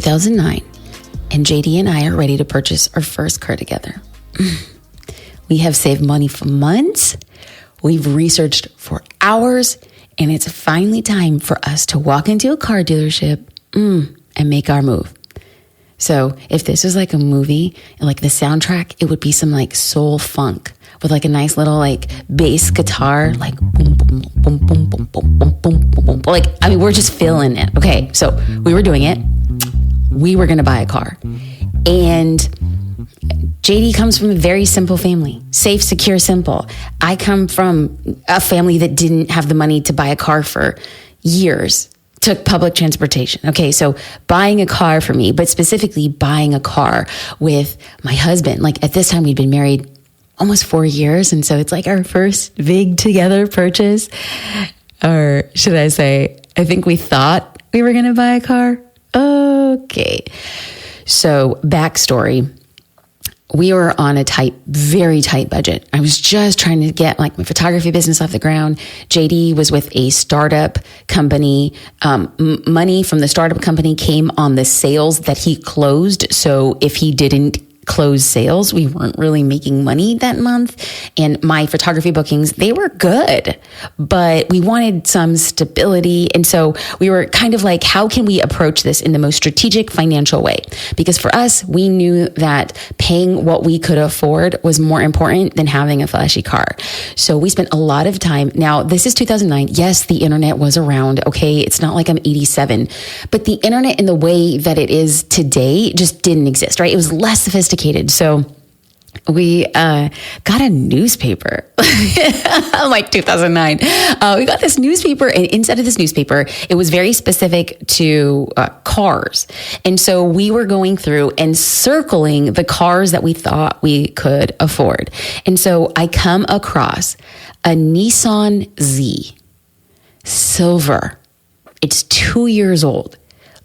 2009, and JD and I are ready to purchase our first car together. We have saved money for months. We've researched for hours, and it's finally time for us to walk into a car dealership and make our move. So if this was like a movie, like the soundtrack, it would be some like soul funk with like a nice little like bass guitar, like boom, boom, boom, boom, boom, boom, boom, boom, boom, boom. Like, I mean, we're just feeling it. Okay, so we were doing it. We were going to buy a car. And JD comes from a very simple family, safe, secure, simple. I come from a family that didn't have the money to buy a car for years, took public transportation. Okay, so buying a car for me, but specifically buying a car with my husband. Like at this time, we'd been married almost 4 years. And so it's like our first big together purchase. Or should I say, I think we thought we were going to buy a car. Okay. So backstory. We were on a very tight budget. I was just trying to get like my photography business off the ground. JD was with a startup company. Money from the startup company came on the sales that he closed. So if he didn't close sales, we weren't really making money that month. And my photography bookings, they were good, but we wanted some stability. And so we were kind of like, how can we approach this in the most strategic financial way? Because for us, we knew that paying what we could afford was more important than having a flashy car. So we spent a lot of time. Now, this is 2009. Yes, the internet was around. Okay. It's not like I'm 87, but the internet in the way that it is today just didn't exist, right? It was less sophisticated. So we got a newspaper, like 2009. We got this newspaper, and inside of this newspaper, it was very specific to cars. And so we were going through and circling the cars that we thought we could afford. And so I come across a Nissan Z, silver. It's 2 years old,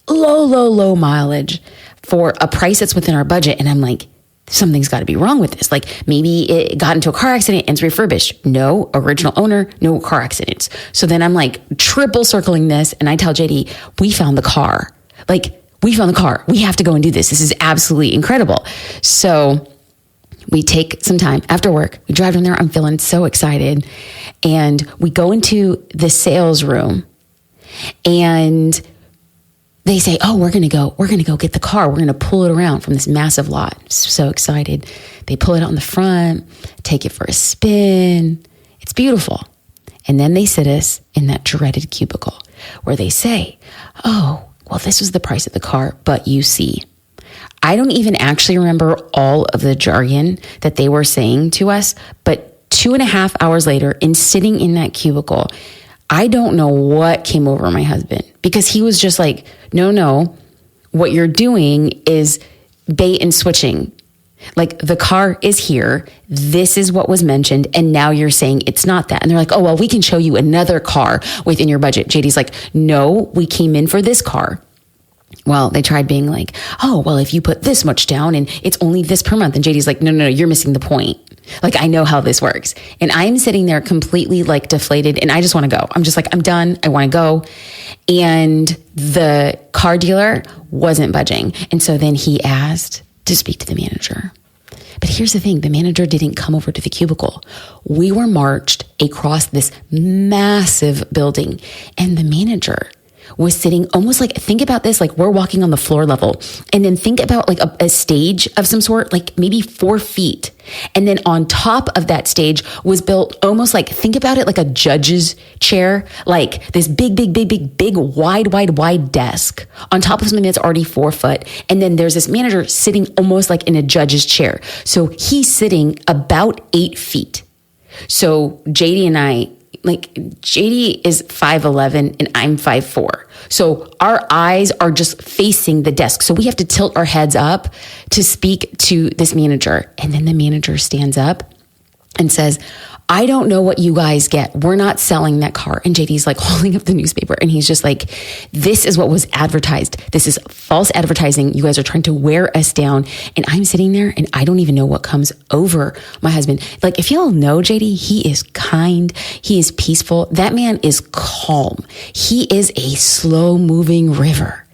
low mileage for a price that's within our budget. And I'm like, something's got to be wrong with this. Like maybe it got into a car accident and it's refurbished. No, original owner, no car accidents. So then I'm like triple circling this. And I tell JD, we found the car. Like we found the car. We have to go and do this. This is absolutely incredible. So we take some time after work. We drive down there. I'm feeling so excited. And we go into the sales room, and they say, oh, we're going to go get the car. We're going to pull it around from this massive lot. So excited. They pull it out in the front, take it for a spin. It's beautiful. And then they sit us in that dreaded cubicle where they say, oh, well, this was the price of the car, but you see. I don't even actually remember all of the jargon that they were saying to us, but 2.5 hours later, in sitting in that cubicle, I don't know what came over my husband, because he was just like, no, what you're doing is bait and switching. Like the car is here. This is what was mentioned. And now you're saying it's not that. And they're like, oh, well, we can show you another car within your budget. JD's like, no, we came in for this car. Well, they tried being like, oh, well, if you put this much down and it's only this per month. And JD's like, no, you're missing the point. Like, I know how this works. And I'm sitting there completely like deflated, and I just want to go. I'm just like, I'm done. I want to go. And the car dealer wasn't budging. And so then he asked to speak to the manager. But here's the thing. The manager didn't come over to the cubicle. We were marched across this massive building, and the manager was sitting almost like, think about this, like we're walking on the floor level, and then think about like a stage of some sort, like maybe 4 feet. And then on top of that stage was built almost like, think about it like a judge's chair, like this big, wide desk on top of something that's already 4 foot. And then there's this manager sitting almost like in a judge's chair. So he's sitting about 8 feet. So JD and I, like JD is 5'11" and I'm 5'4". So our eyes are just facing the desk. So we have to tilt our heads up to speak to this manager. And then the manager stands up and says, I don't know what you guys get. We're not selling that car. And JD's like holding up the newspaper, and he's just like, this is what was advertised. This is false advertising. You guys are trying to wear us down. And I'm sitting there and I don't even know what comes over my husband. Like, if y'all know JD, he is kind. He is peaceful. That man is calm. He is a slow moving river.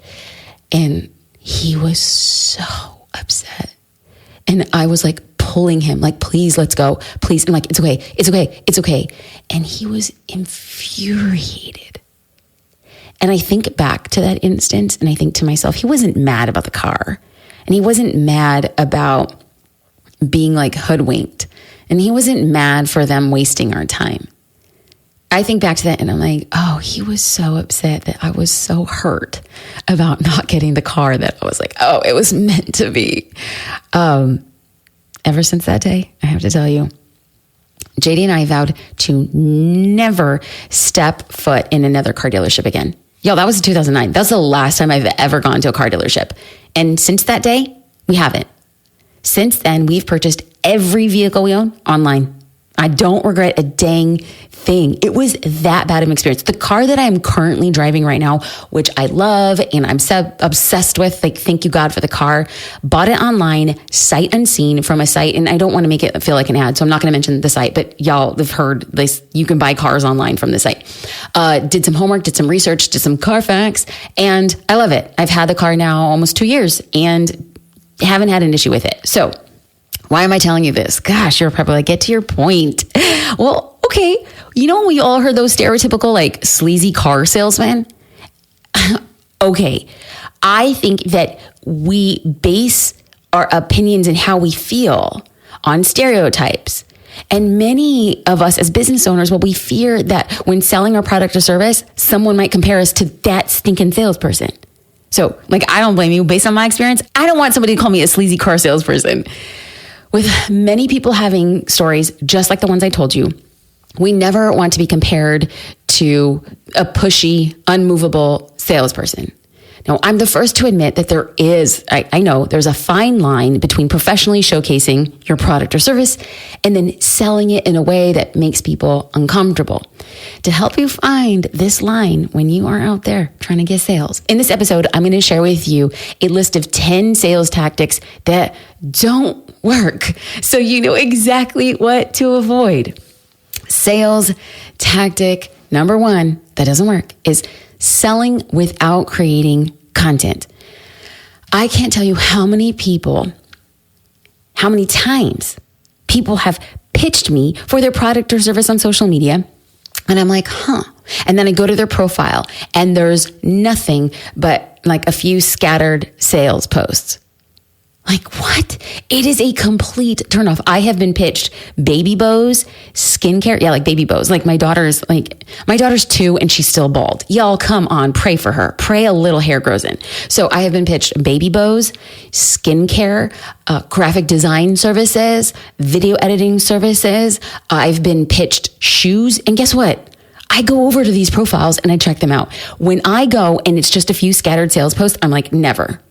And he was so upset. And I was like pulling him, like, please, let's go. Please. And like, it's okay. It's okay. It's okay. And he was infuriated. And I think back to that instance and I think to myself, he wasn't mad about the car. And he wasn't mad about being like hoodwinked. And he wasn't mad for them wasting our time. I think back to that and I'm like, oh, he was so upset that I was so hurt about not getting the car that I was like, oh, it was meant to be. Ever since that day, I have to tell you, JD and I vowed to never step foot in another car dealership again. Y'all, that was in 2009. That's the last time I've ever gone to a car dealership. And since that day, we haven't. Since then, we've purchased every vehicle we own online. I don't regret a dang thing. It was that bad of an experience. The car that I'm currently driving right now, which I love and I'm so obsessed with, like, thank you God for the car, bought it online, sight unseen from a site. And I don't want to make it feel like an ad, so I'm not going to mention the site, but y'all have heard this. You can buy cars online from the site. Did some homework, did some research, did some Carfax, and I love it. I've had the car now almost 2 years and haven't had an issue with it. So why am I telling you this? Gosh, you're probably like, get to your point. Well, okay. You know, we all heard those stereotypical, like, sleazy car salesman. Okay. I think that we base our opinions and how we feel on stereotypes. And many of us as business owners, well, we fear that when selling our product or service, someone might compare us to that stinking salesperson. So, like, I don't blame you. Based on my experience, I don't want somebody to call me a sleazy car salesperson. With many people having stories just like the ones I told you, we never want to be compared to a pushy, unmovable salesperson. Now, I'm the first to admit that there is, I know there's a fine line between professionally showcasing your product or service and then selling it in a way that makes people uncomfortable. To help you find this line when you are out there trying to get sales, in this episode, I'm going to share with you a list of 10 sales tactics that don't work, so you know exactly what to avoid. Sales tactic number 1 that doesn't work is selling without creating content. I can't tell you how many times people have pitched me for their product or service on social media. And I'm like, And then I go to their profile and there's nothing but like a few scattered sales posts. Like, what? It is a complete turnoff. I have been pitched baby bows, skincare. Yeah, like baby bows. Like my daughter's 2 and she's still bald. Y'all, come on, pray for her. Pray a little hair grows in. So I have been pitched baby bows, skincare, graphic design services, video editing services. I've been pitched shoes. And guess what? I go over to these profiles and I check them out. When I go and it's just a few scattered sales posts, I'm like, never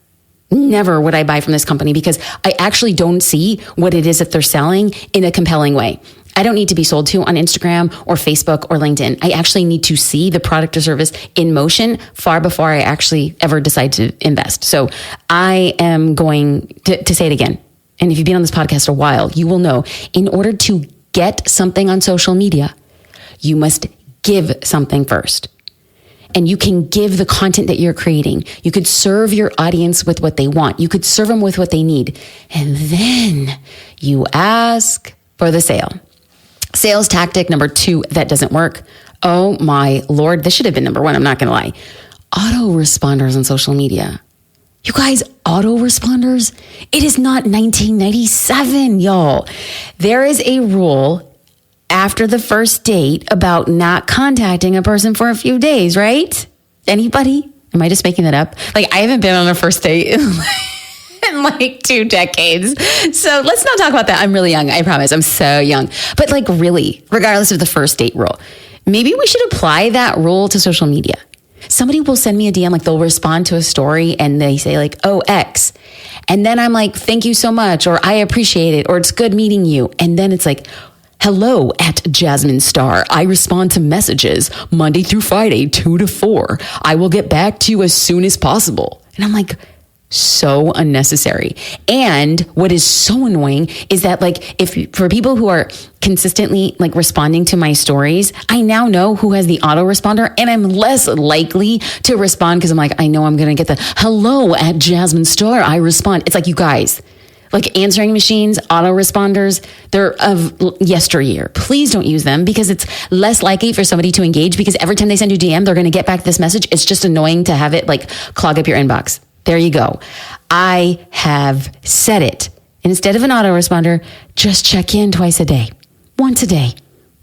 would I buy from this company because I actually don't see what it is that they're selling in a compelling way. I don't need to be sold to on Instagram or Facebook or LinkedIn. I actually need to see the product or service in motion far before I actually ever decide to invest. So I am going to say it again. And if you've been on this podcast a while, you will know in order to get something on social media, you must give something first. And you can give the content that you're creating. You could serve your audience with what they want. You could serve them with what they need. And then you ask for the sale. Sales tactic number 2 that doesn't work. Oh my Lord, this should have been number 1. I'm not going to lie. Autoresponders on social media. You guys, autoresponders? It is not 1997, y'all. There is a rule after the first date about not contacting a person for a few days, right? Anybody? Am I just making that up? Like, I haven't been on a first date in like 2 decades. So let's not talk about that. I'm really young. I promise. I'm so young. But like, really, regardless of the first date rule, maybe we should apply that rule to social media. Somebody will send me a DM, like they'll respond to a story and they say like, oh, X. And then I'm like, thank you so much, or I appreciate it, or it's good meeting you. And then it's like, hello at Jasmine Star. I respond to messages Monday through Friday, 2 to 4. I will get back to you as soon as possible. And I'm like, So unnecessary. And what is so annoying is that for people who are consistently responding to my stories, I now know who has the autoresponder, and I'm less likely to respond because I'm like, I know I'm going to get the hello at Jasmine Star. I respond. It's like, you guys, answering machines, autoresponders, they're of yesteryear. Please don't use them because it's less likely for somebody to engage, because every time they send you a DM, they're going to get back this message. It's just annoying to have it clog up your inbox. There you go. I have said it. Instead of an autoresponder, just check in twice a day, once a day.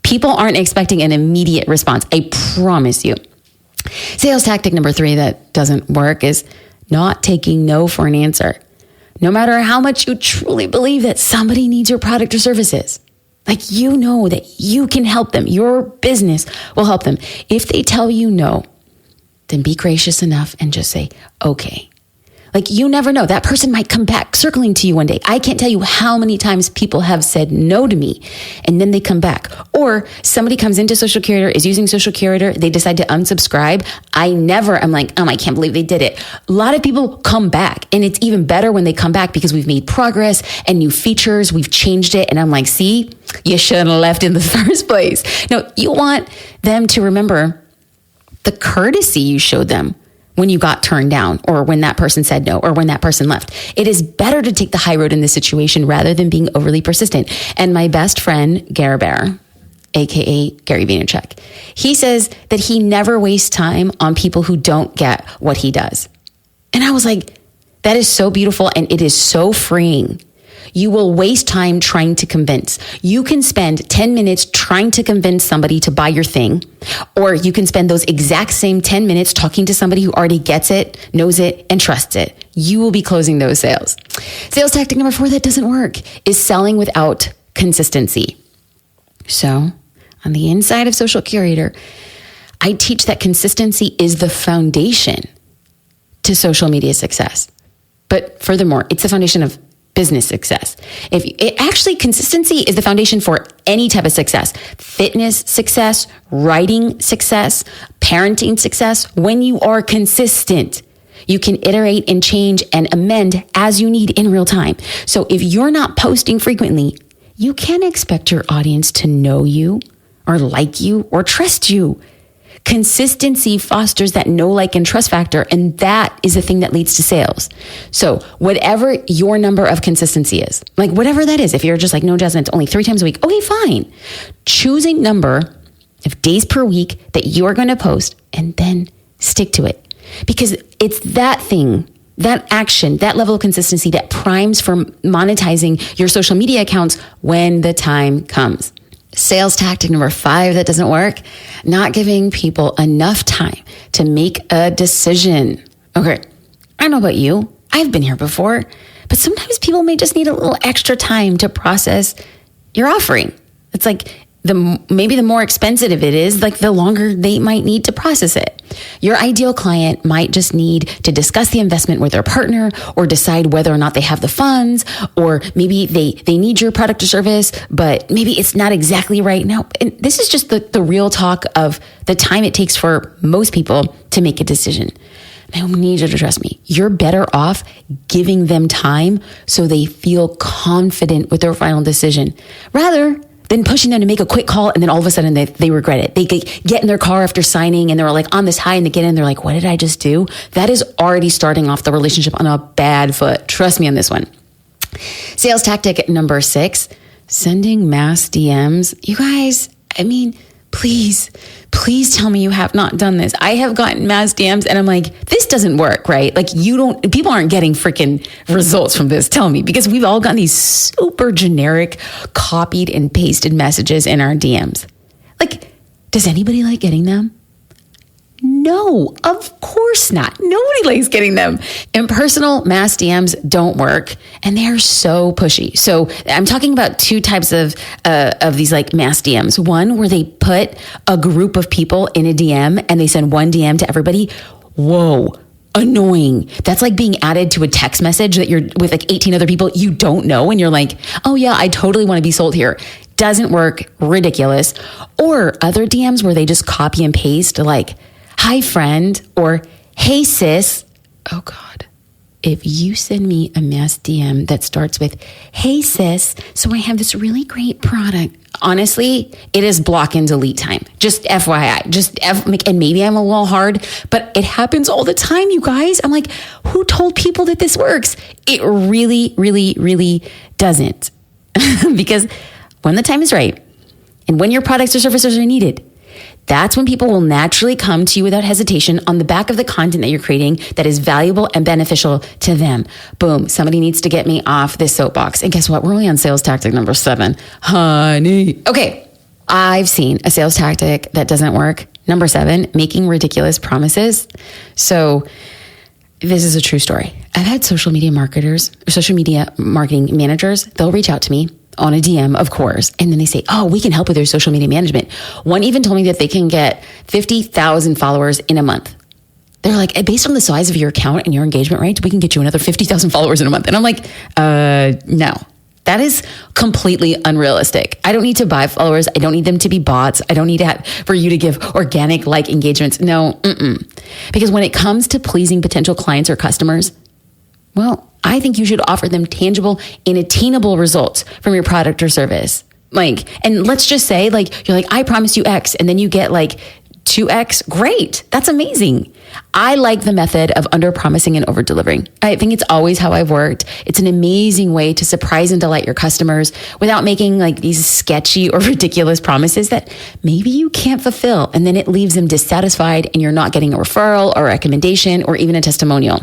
People aren't expecting an immediate response. I promise you. Sales tactic number 3 that doesn't work is not taking no for an answer. No matter how much you truly believe that somebody needs your product or services, you know that you can help them, your business will help them. If they tell you no, then be gracious enough and just say, okay. You never know. That person might come back circling to you one day. I can't tell you how many times people have said no to me and then they come back. Or somebody comes into Social Curator, is using Social Curator, they decide to unsubscribe. I'm like, oh, I can't believe they did it. A lot of people come back, and it's even better when they come back because we've made progress and new features. We've changed it. And I'm like, see, you shouldn't have left in the first place. No, you want them to remember the courtesy you showed them when you got turned down, or when that person said no, or when that person left. It is better to take the high road in this situation rather than being overly persistent. And my best friend, Gare Bear, aka Gary Vaynerchuk, he says that he never wastes time on people who don't get what he does. And I was like, that is so beautiful, and it is so freeing. You will waste time trying to convince. You can spend 10 minutes trying to convince somebody to buy your thing, or you can spend those exact same 10 minutes talking to somebody who already gets it, knows it, and trusts it. You will be closing those sales. Sales tactic number 4 that doesn't work is selling without consistency. So on the inside of Social Curator, I teach that consistency is the foundation to social media success. But furthermore, it's the foundation of business success. Consistency is the foundation for any type of success. Fitness success, writing success, parenting success. When you are consistent, you can iterate and change and amend as you need in real time. So if you're not posting frequently, you can't expect your audience to know you or like you or trust you. Consistency fosters that know, like, and trust factor, and that is the thing that leads to sales. So whatever your number of consistency is, whatever that is, if you're just no, Jasmine, it's only 3 times a week, okay, fine. Choose a number of days per week that you are going to post, and then stick to it. Because it's that thing, that action, that level of consistency that primes for monetizing your social media accounts when the time comes. Sales tactic number 5 that doesn't work, not giving people enough time to make a decision. Okay, I don't know about you. I've been here before, but sometimes people may just need a little extra time to process your offering. It's maybe the more expensive it is, the longer they might need to process it. Your ideal client might just need to discuss the investment with their partner, or decide whether or not they have the funds, or maybe they need your product or service, but maybe it's not exactly right now. And this is just the real talk of the time it takes for most people to make a decision. I need you to trust me. You're better off giving them time so they feel confident with their final decision, rather than pushing them to make a quick call, and then all of a sudden they regret it. They get in their car after signing, and they're on this high, and they get in, they're like, what did I just do? That is already starting off the relationship on a bad foot. Trust me on this one. Sales tactic number 6, sending mass DMs. You guys, please tell me you have not done this. I have gotten mass DMs, and I'm like, this doesn't work, right? People aren't getting freaking results from this. Tell me, because we've all gotten these super generic copied and pasted messages in our DMs. Does anybody like getting them? No, of course not. Nobody likes getting them. Impersonal mass DMs don't work, and they are so pushy. So I'm talking about 2 types of these mass DMs. One where they put a group of people in a DM and they send one DM to everybody. Whoa, annoying. That's like being added to a text message that you're with 18 other people you don't know, and you're like, oh yeah, I totally want to be sold here. Doesn't work, ridiculous. Or other DMs where they just copy and paste hi friend, or hey sis. Oh God, if you send me a mass DM that starts with, hey sis, so I have this really great product. Honestly, it is block and delete time. Just FYI, and maybe I'm a little hard, but it happens all the time, you guys. I'm like, who told people that this works? It really, really, really doesn't. Because when the time is right and when your products or services are needed, that's when people will naturally come to you without hesitation on the back of the content that you're creating that is valuable and beneficial to them. Boom. Somebody needs to get me off this soapbox. And guess what? We're only on sales tactic number 7. Honey. Okay. I've seen a sales tactic that doesn't work. Number 7, making ridiculous promises. So this is a true story. I've had social media marketers or social media marketing managers. They'll reach out to me on a DM, of course. And then they say, oh, we can help with your social media management. One even told me that they can get 50,000 followers in a month. They're like, based on the size of your account and your engagement rates, we can get you another 50,000 followers in a month. And I'm like, no, that is completely unrealistic. I don't need to buy followers. I don't need them to be bots. I don't need for you to give organic like engagements. No, because when it comes to pleasing potential clients or customers, well, I think you should offer them tangible and attainable results from your product or service. And let's just say you're like, I promise you X, and then you get 2X. Great. That's amazing. I like the method of under promising and over delivering. I think it's always how I've worked. It's an amazing way to surprise and delight your customers without making these sketchy or ridiculous promises that maybe you can't fulfill. And then it leaves them dissatisfied and you're not getting a referral or a recommendation or even a testimonial.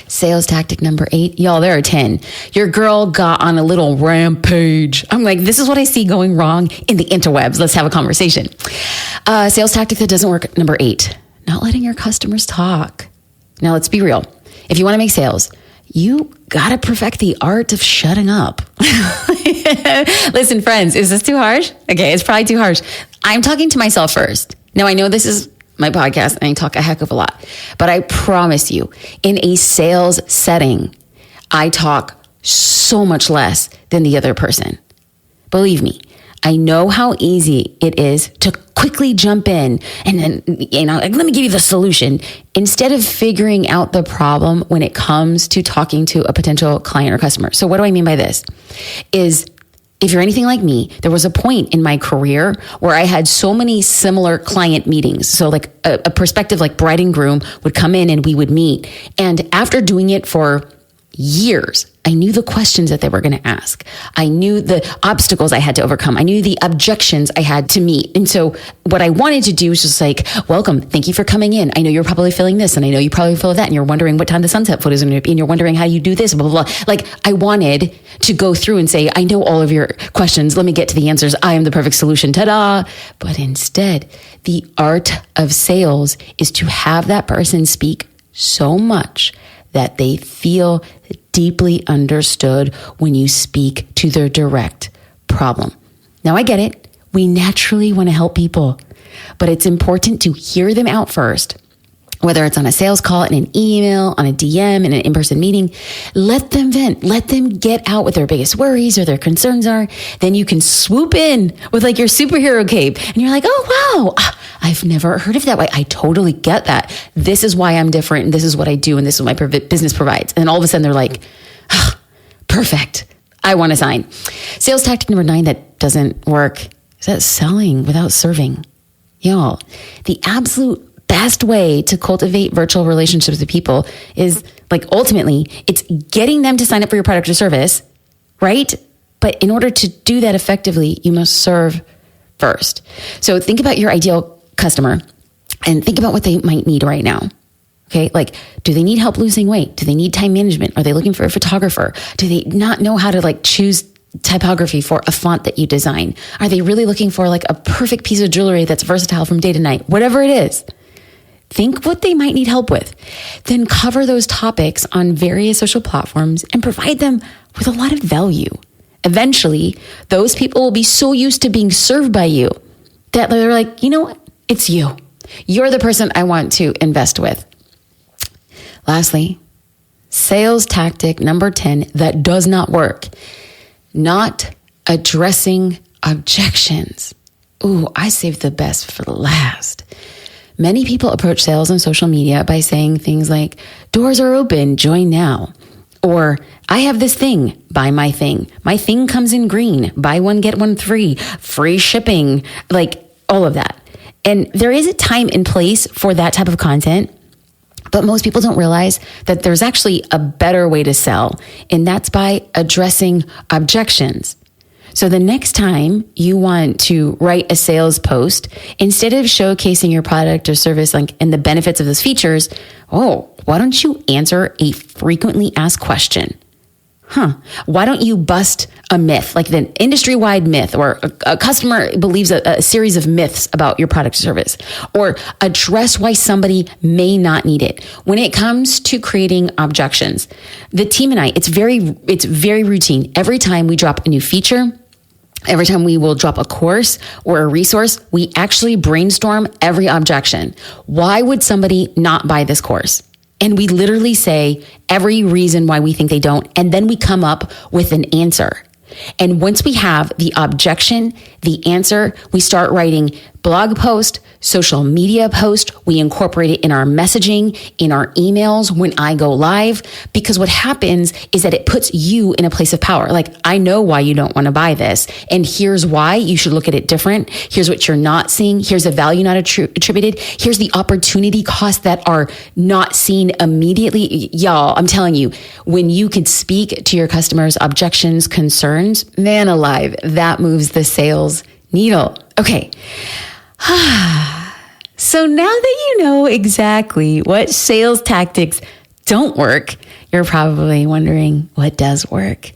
Sales tactic number 8. Y'all, there are 10. Your girl got on a little rampage. I'm like, this is what I see going wrong in the interwebs. Let's have a conversation. Sales tactic that doesn't work. Number 8, not letting your customers talk. Now, let's be real. If you want to make sales, you got to perfect the art of shutting up. Listen, friends, is this too harsh? Okay, it's probably too harsh. I'm talking to myself first. Now, I know this is my podcast and I talk a heck of a lot, but I promise you, in a sales setting, I talk so much less than the other person. Believe me, I know how easy it is to quickly jump in and then, let me give you the solution instead of figuring out the problem when it comes to talking to a potential client or customer. So what do I mean by this? Is if you're anything like me, there was a point in my career where I had so many similar client meetings. So a prospective bride and groom would come in and we would meet. And after doing it for years, I knew the questions that they were going to ask. I knew the obstacles I had to overcome. I knew the objections I had to meet. And so what I wanted to do was just welcome, thank you for coming in. I know you're probably feeling this and I know you probably feel that and you're wondering what time the sunset foot is going to be and you're wondering how you do this, blah, blah, blah. I wanted to go through and say, I know all of your questions. Let me get to the answers. I am the perfect solution. Ta-da. But instead, the art of sales is to have that person speak so much that they feel deeply understood when you speak to their direct problem. Now, I get it. We naturally want to help people, but it's important to hear them out first. Whether it's on a sales call, in an email, on a DM, in an in-person meeting, let them vent. Let them get out what their biggest worries or their concerns are. Then you can swoop in with your superhero cape and you're like, oh, wow, I've never heard of that way. I totally get that. This is why I'm different and this is what I do and this is what my business provides. And then all of a sudden they're like, perfect. I want to sign. Sales tactic number 9 that doesn't work is that selling without serving. Y'all, the absolute best way to cultivate virtual relationships with people is ultimately it's getting them to sign up for your product or service, right? But in order to do that effectively, you must serve first. So think about your ideal customer and think about what they might need right now. Okay. Do they need help losing weight? Do they need time management? Are they looking for a photographer? Do they not know how to choose typography for a font that you design? Are they really looking for a perfect piece of jewelry that's versatile from day to night? Whatever it is. Think what they might need help with. Then cover those topics on various social platforms and provide them with a lot of value. Eventually, those people will be so used to being served by you that they're like, you know what? It's you. You're the person I want to invest with. Lastly, sales tactic number 10 that does not work. Not addressing objections. Ooh, I saved the best for last. Many people approach sales on social media by saying things like, doors are open, join now. Or, I have this thing, buy my thing. My thing comes in green, buy one, get one free shipping, like all of that. And there is a time and place for that type of content, but most people don't realize that there's actually a better way to sell, and that's by addressing objections. So the next time you want to write a sales post, instead of showcasing your product or service and the benefits of those features, why don't you answer a frequently asked question? Why don't you bust a myth, like the industry-wide myth, or a customer believes a series of myths about your product or service, or address why somebody may not need it. When it comes to creating objections, the team and I, it's very routine. Every time we drop a new feature, every time we will drop a course or a resource, we actually brainstorm every objection. Why would somebody not buy this course? And we literally say every reason why we think they don't, and then we come up with an answer. And once we have the objection, the answer, we start writing blog post, social media post. We incorporate it in our messaging, in our emails when I go live, because what happens is that it puts you in a place of power. Like, I know why you don't want to buy this, and here's why you should look at it different. Here's what you're not seeing. Here's the value not attributed. Here's the opportunity costs that are not seen immediately. Y'all, I'm telling you, when you can speak to your customers' objections, concerns, man alive, that moves the sales needle. Okay. So now that you know exactly what sales tactics don't work, you're probably wondering what does work.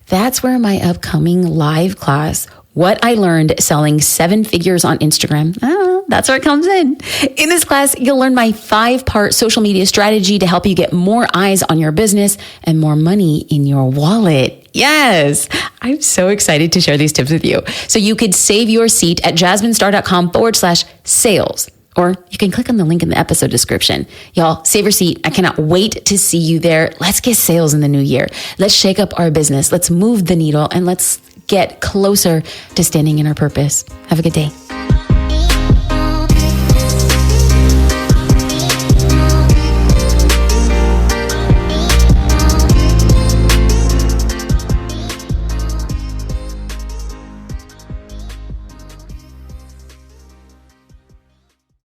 That's where my upcoming live class, What I Learned Selling 7 Figures on Instagram, that's where it comes in. In this class, you'll learn my 5-part social media strategy to help you get more eyes on your business and more money in your wallet. Yes, I'm so excited to share these tips with you. So you could save your seat at jasminestar.com/sales, or you can click on the link in the episode description. Y'all, save your seat. I cannot wait to see you there. Let's get sales in the new year. Let's shake up our business. Let's move the needle, and let's get closer to standing in our purpose. Have a good day.